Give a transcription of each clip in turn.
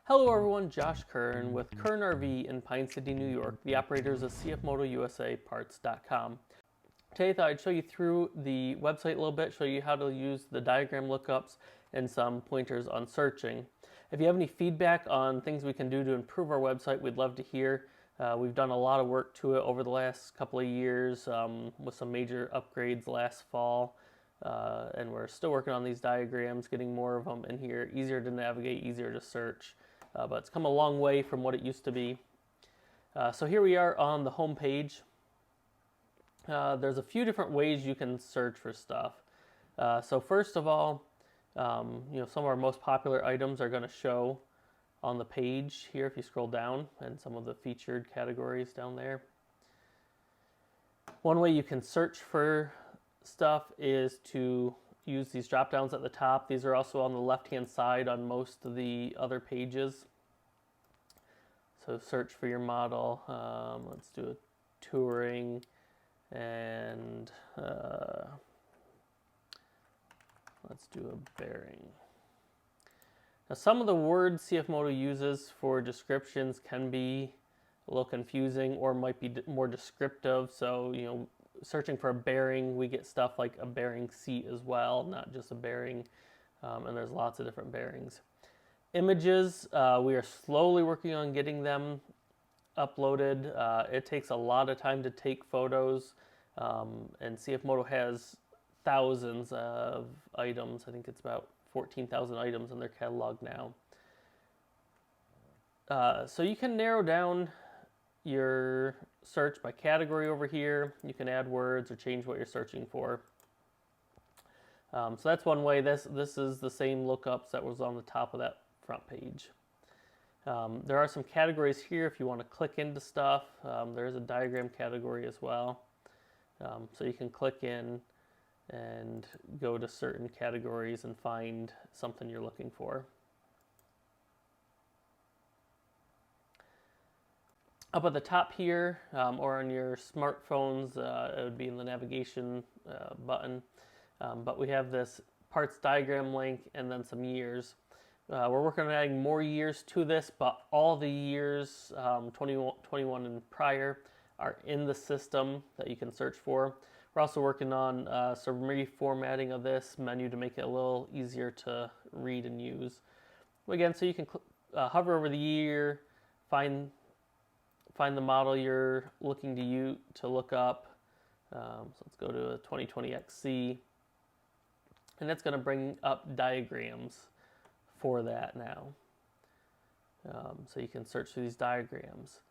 Hello everyone, Josh Kern with Kern RV in Pine City, New York, the operators of CFMoto USA Parts.com. Today I thought I'd show you through the website a little bit, show you how to use the diagram lookups and some pointers on searching. If you have any feedback on things we can do to improve our website, we'd love to hear. We've done a lot of work to it over the last couple of years with some major upgrades last fall. And we're still working on these diagrams, getting more of them in here, easier to navigate, easier to search. But it's come a long way from what it used to be. So here we are on the home page. There's a few different ways you can search for stuff. So first of all, some of our most popular items are going to show on the page here if you scroll down, and some of the featured categories down there. One way you can search for stuff is to use these drop downs at the top. These are also on the left hand side on most of the other pages. So search for your model. Let's do a touring, and let's do a bearing. Now some of the words CFMoto uses for descriptions can be a little confusing or might be more descriptive. So searching for a bearing, we get stuff like a bearing seat as well, not just a bearing, and there's lots of different bearings. Images, we are slowly working on getting them uploaded. It takes a lot of time to take photos, and CFMoto has thousands of items. I think it's about 14,000 items in their catalog now. So you can narrow down your search by category over here. You can add words or change what you're searching for. So that's one way. This is the same lookups that was on the top of that front page. There are some categories here if you want to click into stuff. There is a diagram category as well. So you can click in and go to certain categories and find something you're looking for. Up at the top here, or on your smartphones, it would be in the navigation button. But we have this parts diagram link and then some years. We're working on adding more years to this, but all the years 2021 and prior are in the system that you can search for. We're also working on some reformatting of this menu to make it a little easier to read and use. Again, so you can hover over the year, find the model you're looking to look up. So let's go to a 2020 XC, and that's going to bring up diagrams for that now. So you can search through these diagrams.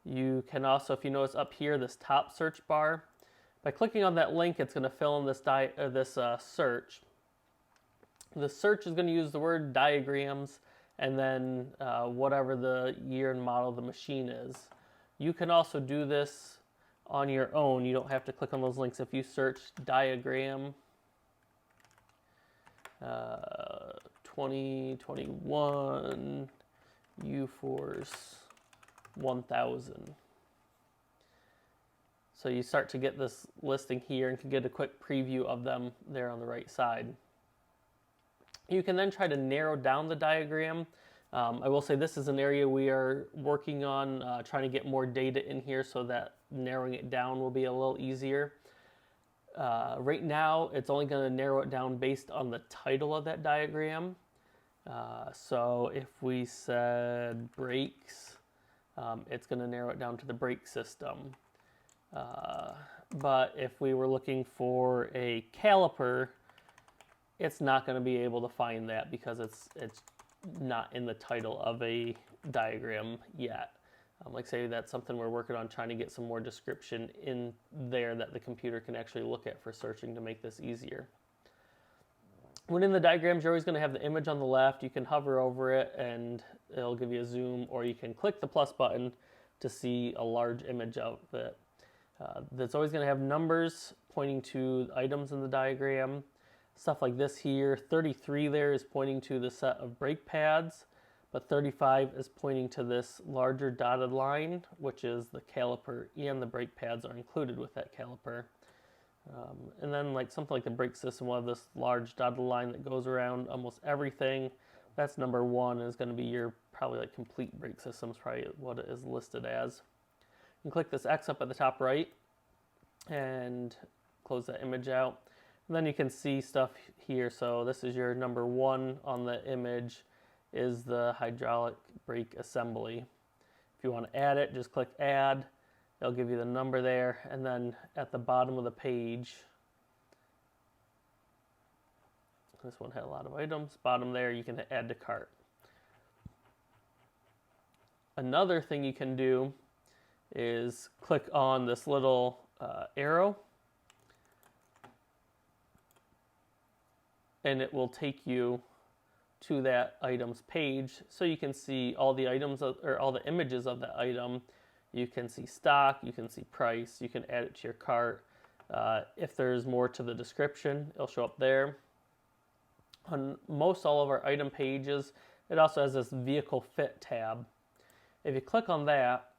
You can also, if you notice up here, this top search bar, by clicking on that link, it's going to fill in this search. The search is going to use the word diagrams and then whatever the year and model of the machine is. You can also do this on your own. You don't have to click on those links. If you search diagram 2021 UForce 1000. So you start to get this listing here and can get a quick preview of them there on the right side. You can then try to narrow down the diagram. I will say this is an area we are working on, trying to get more data in here so that narrowing it down will be a little easier. Right now, it's only going to narrow it down based on the title of that diagram. So if we said brakes, it's going to narrow it down to the brake system. But if we were looking for a caliper, it's not going to be able to find that because it's not in the title of a diagram yet. Like I say, that's something we're working on, trying to get some more description in there that the computer can actually look at for searching to make this easier. When in the diagrams, you're always going to have the image on the left. You can hover over it and it'll give you a zoom, or you can click the plus button to see a large image of it. That's always going to have numbers pointing to items in the diagram. Stuff like this here, 33 there is pointing to the set of brake pads, but 35 is pointing to this larger dotted line, which is the caliper, and the brake pads are included with that caliper. And then like something like the brake system will have this large dotted line that goes around almost everything, That's number 1 is going to be your probably like complete brake system is probably what it is listed as. You can click this X up at the top right and close that image out. And then you can see stuff here. So this is your number 1 on the image is the hydraulic brake assembly. If you want to add it, just click add. It'll give you the number there. And then at the bottom of the page, this one had a lot of items. Bottom there, you can add to cart. Another thing you can do is click on this little arrow, and it will take you to that items page, so you can see all the items or all the images of that item. You can see stock, you can see price, you can add it to your cart. If there's more to the description, it'll show up there. On most all of our item pages, it also has this vehicle fit tab. If you click on that,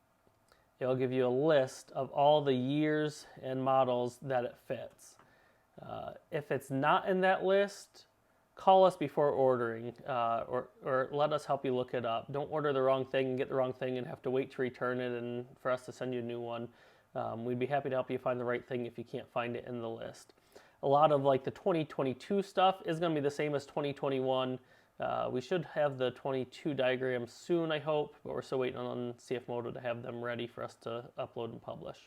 it'll give you a list of all the years and models that it fits. If it's not in that list, call us before ordering, or let us help you look it up. Don't order the wrong thing and get the wrong thing and have to wait to return it and for us to send you a new one. We'd be happy to help you find the right thing if you can't find it in the list. A lot of like the 2022 stuff is going to be the same as 2021. We should have the 22 diagrams soon, I hope, but we're still waiting on CFMoto to have them ready for us to upload and publish.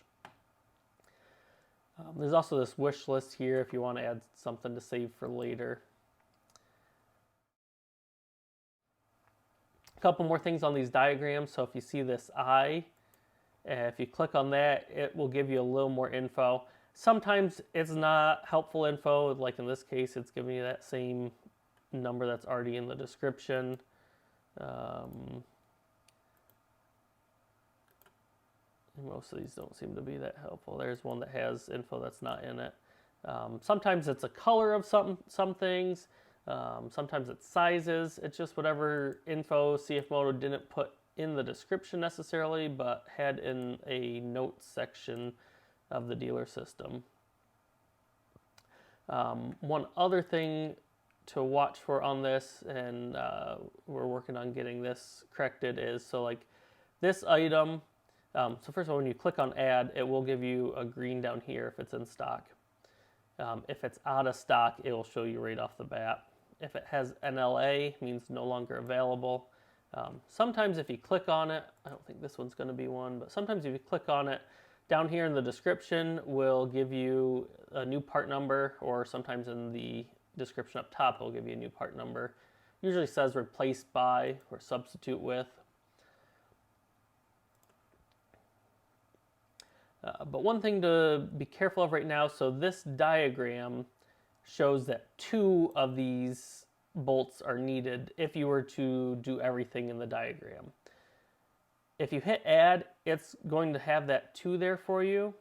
There's also this wish list here if you want to add something to save for later. A couple more things on these diagrams. So if you see this eye, if you click on that, it will give you a little more info. Sometimes it's not helpful info, like in this case, it's giving you that same number that's already in the description. Most of these don't seem to be that helpful. There's one that has info that's not in it. Sometimes it's a color of some things. Sometimes it's sizes. It's just whatever info CFMoto didn't put in the description necessarily, but had in a notes section of the dealer system. One other thing to watch for on this, and we're working on getting this corrected, is so like this item, so first of all, when you click on add, it will give you a green down here if it's in stock. If it's out of stock, it will show you right off the bat. If it has NLA, means no longer available. Sometimes if you click on it, I don't think this one's going to be one, but sometimes if you click on it, down here in the description will give you a new part number, or sometimes in the description up top it'll give you a new part number. Usually says replaced by or substitute with. But one thing to be careful of right now, so this diagram shows that 2 of these bolts are needed if you were to do everything in the diagram. If you hit add, it's going to have that 2 there for you.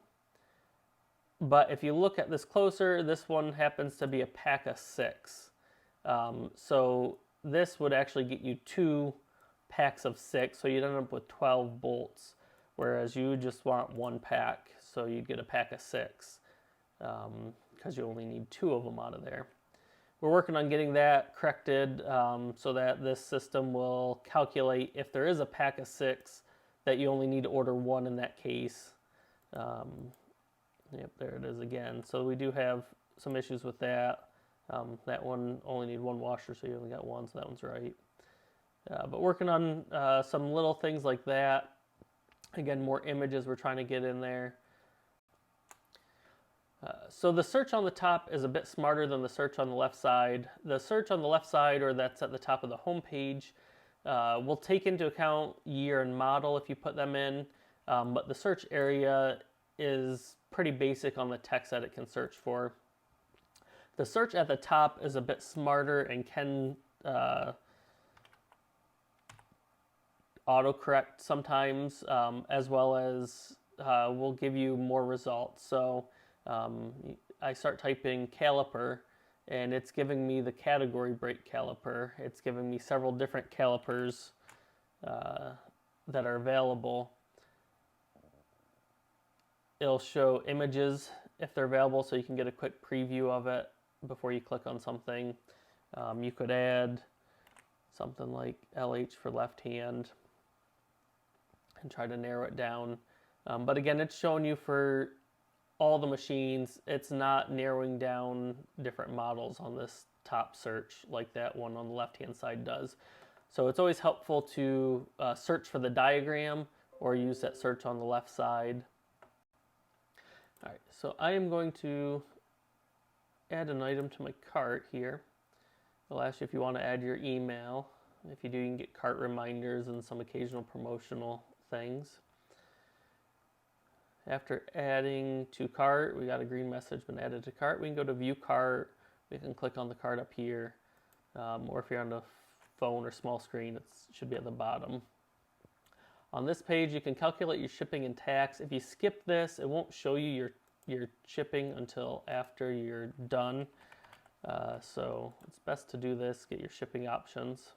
But if you look at this closer, this one happens to be a pack of 6. So this would actually get you 2 packs of 6, so you'd end up with 12 bolts, whereas you just want 1 pack, so you'd get a pack of 6, because you only need 2 of them out of there. We're working on getting that corrected so that this system will calculate if there is a pack of 6 that you only need to order 1 in that case. Yep, there it is again. So we do have some issues with that. That one only need 1 washer, so you only got 1, so that one's right. But working on some little things like that. Again, more images we're trying to get in there. So the search on the top is a bit smarter than the search on the left side. The search on the left side, or that's at the top of the home page, will take into account year and model if you put them in, but the search area is pretty basic on the text that it can search for. The search at the top is a bit smarter and can autocorrect sometimes, as well as will give you more results. So I start typing caliper, and it's giving me the category brake caliper. It's giving me several different calipers that are available. It'll show images if they're available, so you can get a quick preview of it before you click on something. You could add something like LH for left hand, and try to narrow it down. But again, it's showing you for all the machines. It's not narrowing down different models on this top search like that one on the left hand side does. So it's always helpful to search for the diagram or use that search on the left side. All right, so I am going to add an item to my cart here. It'll ask you if you want to add your email. If you do, you can get cart reminders and some occasional promotional things. After adding to cart, we got a green message, been added to cart. We can go to view cart. We can click on the cart up here. Or if you're on the phone or small screen, it should be at the bottom. On this page, you can calculate your shipping and tax. If you skip this, it won't show you your shipping until after you're done. So it's best to do this, get your shipping options.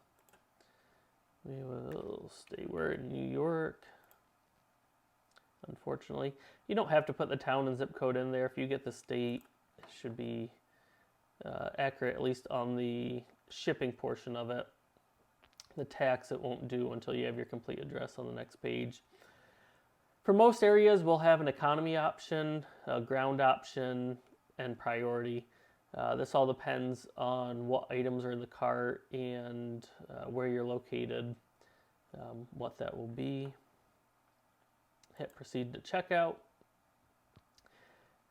We will stay we're in New York. Unfortunately, you don't have to put the town and zip code in there. If you get the state, it should be accurate, at least on the shipping portion of it. The tax it won't do until you have your complete address on the next page. For most areas, we'll have an economy option, a ground option, and priority. This all depends on what items are in the cart and where you're located, what that will be. Hit proceed to checkout.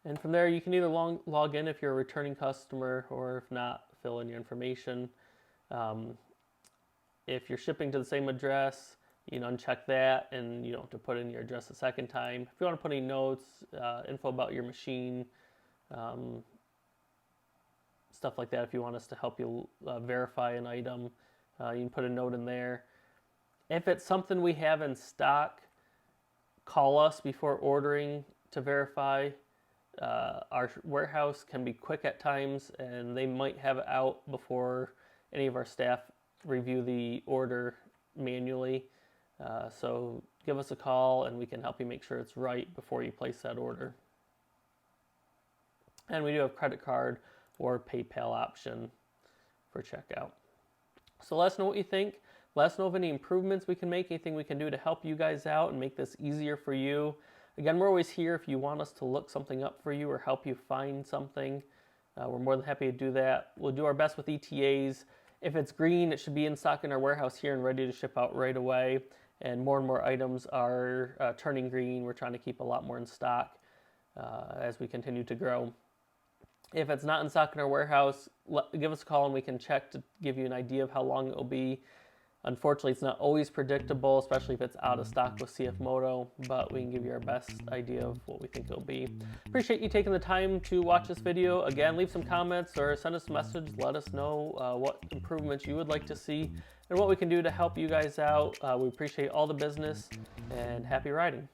And from there, you can either log in if you're a returning customer, or if not, fill in your information. If you're shipping to the same address, you can uncheck that and you don't have to put in your address a second time. If you want to put any notes, info about your machine, stuff like that, if you want us to help you verify an item, you can put a note in there. If it's something we have in stock, call us before ordering to verify. Our warehouse can be quick at times, and they might have it out before any of our staff review the order manually. So give us a call and we can help you make sure it's right before you place that order. And we do have credit card or PayPal option for checkout. So let us know what you think. Let us know of any improvements we can make, anything we can do to help you guys out and make this easier for you. Again, we're always here if you want us to look something up for you or help you find something. We're more than happy to do that. We'll do our best with ETAs. If it's green, it should be in stock in our warehouse here and ready to ship out right away. And more items are turning green. We're trying to keep a lot more in stock as we continue to grow. If it's not in stock in our warehouse, give us a call and we can check to give you an idea of how long it will be. Unfortunately, it's not always predictable, especially if it's out of stock with CFMoto, but we can give you our best idea of what we think it'll be. Appreciate you taking the time to watch this video. Again, leave some comments or send us a message. Let us know what improvements you would like to see and what we can do to help you guys out. We appreciate all the business, and happy riding.